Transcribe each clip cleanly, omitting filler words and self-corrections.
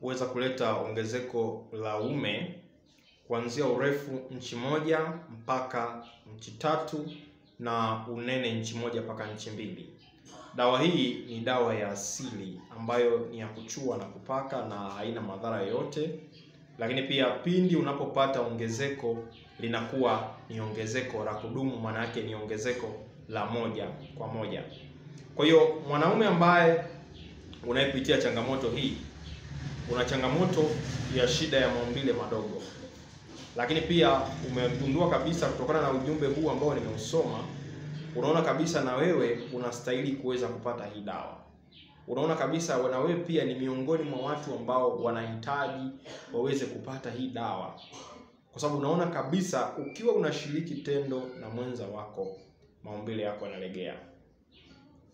kuweza kuleta ongezeko la uume kuanzia urefu inchi 1 mpaka inchi 3 na unene inchi 1 mpaka inchi 2. Dawa hii ni dawa ya asili ambayo ni ya kuchua na kupaka na haina madhara yoyote. Lakini pia pindi unapopata ongezeko linakuwa ni ongezeko la kudumu, maana yake ni ongezeko la moja kwa moja. Kwa hiyo mwanaume ambaye unayepitia changamoto hii, una changamoto ya shida ya maumbile madogo, lakini pia umegundua kabisa kutokana na ujumbe huu ambao nimeusoma, unaona kabisa na wewe unastahili kuweza kupata hii dawa. Unaona kabisa na wewe pia ni miongoni mwa watu ambao wanahitaji waweze kupata hii dawa. Kwa sababu unaona kabisa ukiwa unashiriki tendo na mwenza wako, maumbile yako yanalegea.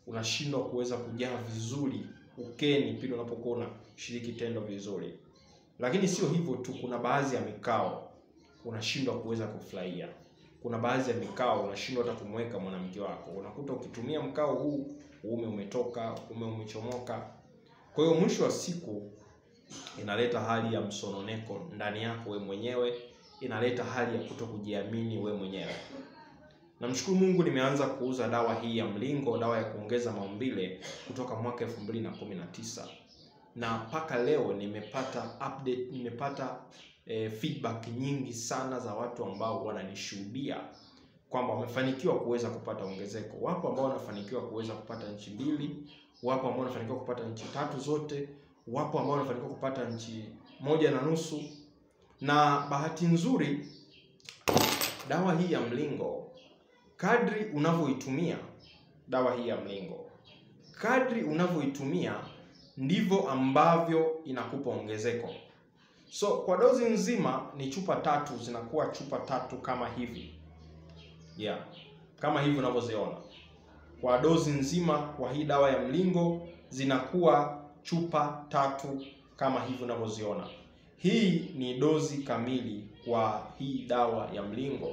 Unashindwa kuweza kujaa vizuri ukeni pindi unapokuwa unashiriki tendo vizuri. Lakini sio hivyo tu, kuna baadhi ya mikao unashindwa kuweza kufurahia. Kuna baadhi ya mikao unashindwa hata kumweka mwanamke wako. Unakuta ukitumia mkao huu uume umetoka, uume umechomoka. Kwa hiyo mwisho wa siku inaleta hali ya msononeko ndani yako wewe mwenyewe, inaleta hali ya kutokujiamini wewe mwenyewe. Namshukuru Mungu nimeanza kuuza dawa hii ya mlingo, dawa ya kuongeza maumbile kutoka mwaka 2019. Na mpaka leo nimepata update, nimepata feedback nyingi sana za watu ambao wananishuhudia kwamba wamefanikiwa kuweza kupata ongezeko. Wapo ambao wanafanikiwa kuweza kupata inchi 2, wapo ambao wanafanikiwa kupata inchi 3 zote, wapo ambao wanafanikiwa kupata inchi 1.5. Na bahati nzuri dawa hii ya mlingo, kadri unavyoitumia dawa hii ya mlingo, kadri unavyoitumia ndivyo ambavyo inakupa ongezeko. So kwa dozi nzima ni chupa 3, zinakuwa chupa 3 kama hivi. Kama hivi unavyoziona. Kwa dozi nzima kwa hii dawa ya mlingo zinakuwa chupa 3 kama hivi unavyoziona. Hii ni dozi kamili kwa hii dawa ya mlingo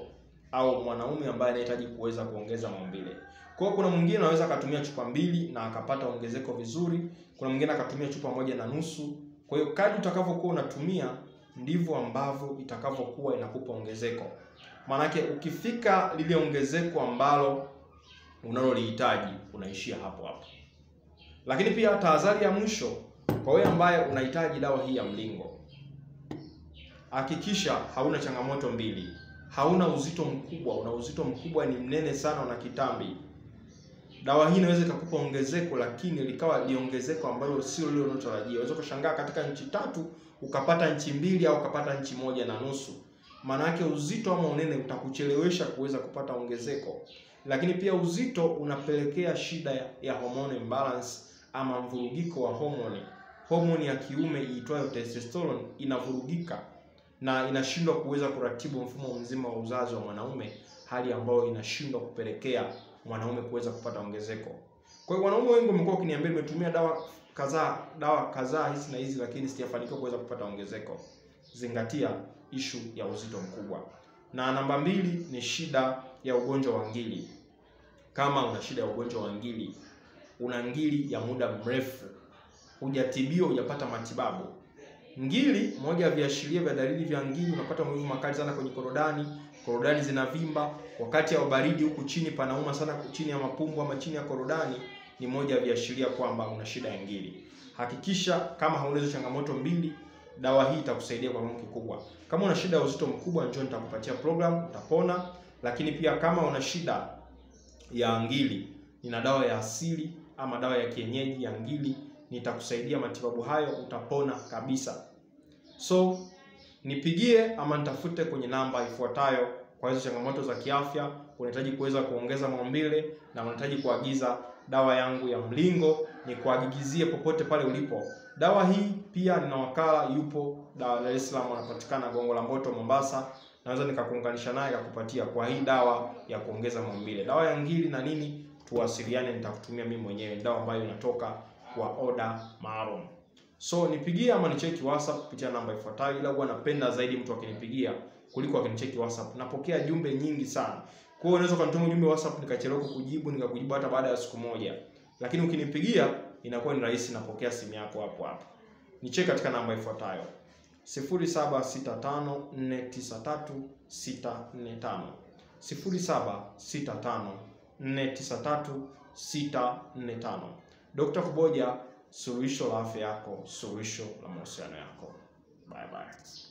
au mwanaume ambaye anahitaji kuweza kuongeza maumbile. Kwa hiyo kuna mwingine anaweza akatumia chupa 2 na akapata ongezeko vizuri, kuna mwingine akatumia chupa 1.5. Kwa hiyo kadri utakavyokuwa unatumia ndivyo ambavyo itakavyokuwa inakupa ongezeko. Manake ukifika lile ongezeko ambalo unalolihitaji unaishia hapo hapo. Lakini pia tahadhari ya mwisho kwa wewe ambaye unahitaji dawa hii ya mlingo, hakikisha hauna changamoto mbili. Hauna uzito mkubwa, una uzito mkubwa, ni mnene sana, una kitambi. Dawa hii inaweza kukupa ongezeko lakini likawa liongezeko ambalo sio lile unalotarajia. Unaweza kushangaa katika inchi 3 ukapata inchi 2 au ukapata inchi 1.5. Maana yake uzito ama unene utakuchelewesha kuweza kupata ongezeko. Lakini pia uzito unapelekea shida ya hormone imbalance ama mvurugiko wa homoni. Homoni ya kiume iitwayo testosterone inavurugika na inashindwa kuweza kuratibu mfumo mzima wa uzazi wa mwanaume, hali ambayo inashindwa kupelekea mwanaume kuweza kupata ongezeko. Kwa hiyo wanaume wengi wamekuwa wakiniambia nimetumia dawa kadhaa hizi na hizi lakini sijafanikiwa kuweza kupata ongezeko. Zingatia issue ya uzito mkubwa. Na namba 2 ni shida ya ugonjwa wa ngiri. Kama una shida ya ugonjwa wa ngiri, una ngiri ya muda mrefu, hujatibiwa, hujapata matibabu. Ngiri, moja ya viashiria vya dalili vya ngiri, unapata maumivu makali sana kwenye korodani, korodani zinavimba, wakati ya baridi huku chini panauma sana chini ya mapumbu ama chini ya korodani, ni moja ya viashiria kwamba una shida ya ngiri. Hakikisha kama hauna hizo changamoto mbili, dawa hii itakusaidia kwa kiwango kikubwa. Kama una shida ya uzito mkubwa, njoo nitakupatia program, utapona. Lakini pia kama una shida ya ngiri, nina dawa ya asili ama dawa ya kienyeji ya ngiri, nitakusaidia matibabu hayo, utapona kabisa. So nipigie ama nitafute kwenye namba ifuatayo kwa hizo changamoto za kiafya. Unahitaji kuweza kuongeza maumbile na unahitaji kuagiza dawa yangu ya mlingo, ni kuagizie popote pale ulipo. Dawa hii pia nina wakala yupo Dar es Salaam, anapatikana Gongo la Mboto Mombasa. Naweza nikakuunganisha naye akakupatia kwa hii dawa ya kuongeza maumbile. Dawa ya ngiri na nini, tuwasiliane, nitakutumia mimi mwenyewe. Dawa ambayo inatoka kwa order maalum. So nipigie ama nicheki WhatsApp kupitia namba ifuatayo. Ila huwa napenda zaidi mtu akinipigia kuliko akinicheki WhatsApp. Napokea jumbe nyingi sana. Kwa hiyo unaweza kunituma jumbe WhatsApp nikachelewa kukujibu, nikakujibu hata baada ya siku moja. Lakini ukinipigia inakuwa ni rahisi, napokea simu yako hapo hapo. Nicheki katika namba ifuatayo 0765493645, 0765493645. Dr. Kuboja, suluhisho la afya yako, suluhisho la mahusiano yako. Bye bye.